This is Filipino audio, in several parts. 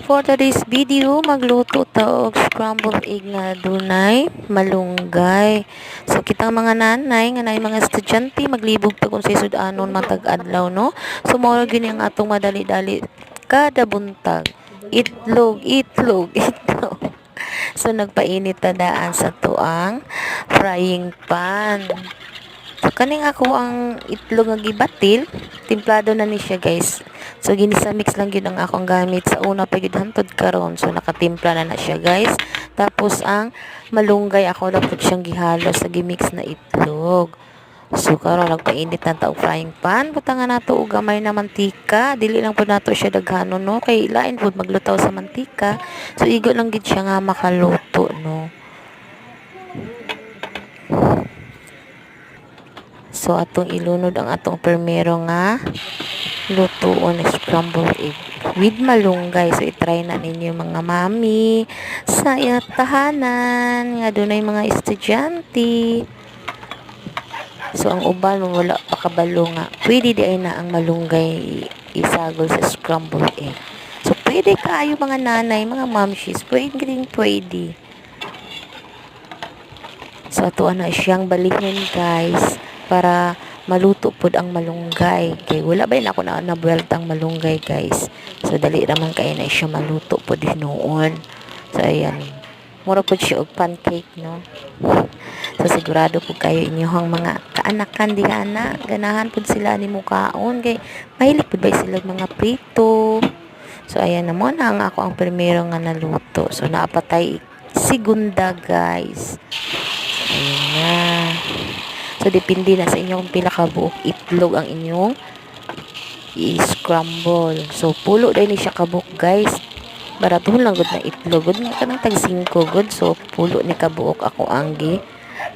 For today's video, magluto ta og scrambled egg na dunay malunggay. So kitang mga nanay nga nay mga estudyante maglibog ta kung sa sudanon matag adlaw no. So mao gyud ang atong madali-dali kada buntag. Itlog, itlog, itlog. So nagpainit ta daan sa tuang frying pan. So kaning ako ang itlog nga gibatil, timplado na ni siya guys. So ginisa mix lang gyud ang akong gamit sa una pa gyud hantod karon. So nakatimpla na siya guys. Tapos ang malunggay ako na pud siyang gihalo sa gimix na itlog. So karon nagpainit na ta og frying pan, butangan nato og gamay na mantika. Dili lang pud nato siya daghanon no kay lain pud maglutaw sa mantika. So igo lang gid siya nga makaluto no. So atong ilunod ang atong primero nga lutoon na scrambled egg with malunggay. So i-try na ninyo mga mami sa tahanan nga dunay mga estudyante. So ang uban wala pa kabalo nga pwede di ay na ang malunggay isagol sa scrambled egg. So pwede kaayo mga nanay, mga mamshis, pwede. So ato na siyang balikon guys para maluto pod ang malunggay kay wala ba ako na nabuelta ang malunggay guys. So dali raman kay na siya maluto pod hinuon. So ayan, mura pod siya og pancake no. So sigurado po kayo inyong mga kaanakan diha na ganahan pod sila ni mukaon kay mahilig pod ba sila mga prito. So ayan na mo na ang ako ang primero nga naluto. So naapatay segunda guys. Ayan na. So, depende na sa inyong pila ka buok itlog ang inyong i-scramble. So, pulo dahil ni siya kabuok, guys. Baraton lang good na itlog. Good nga ka ng tag 5 good. So, pulo ni kabuok ako ang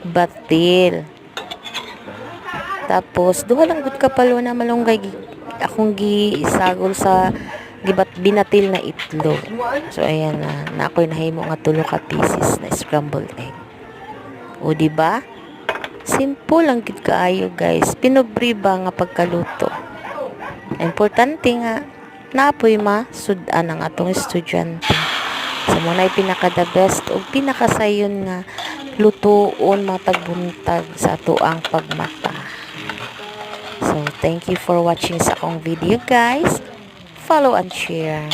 batil. Tapos, duha lang good kapalo na malunggay akong gisagol sa binatil na itlog. So, ayan na ako'y nahimo nga 3 ka pieces na scrambled egg. O, diba? Simple lang gid kaayo guys. Pinubri ba nga pagkaluto. Importante nga napoy sudan ang atong estudyante. So muna pinaka the best o pinakasayon nga lutoon matagbuntag sa ato ang pagmata. So thank you for watching sa akong video guys. Follow and share.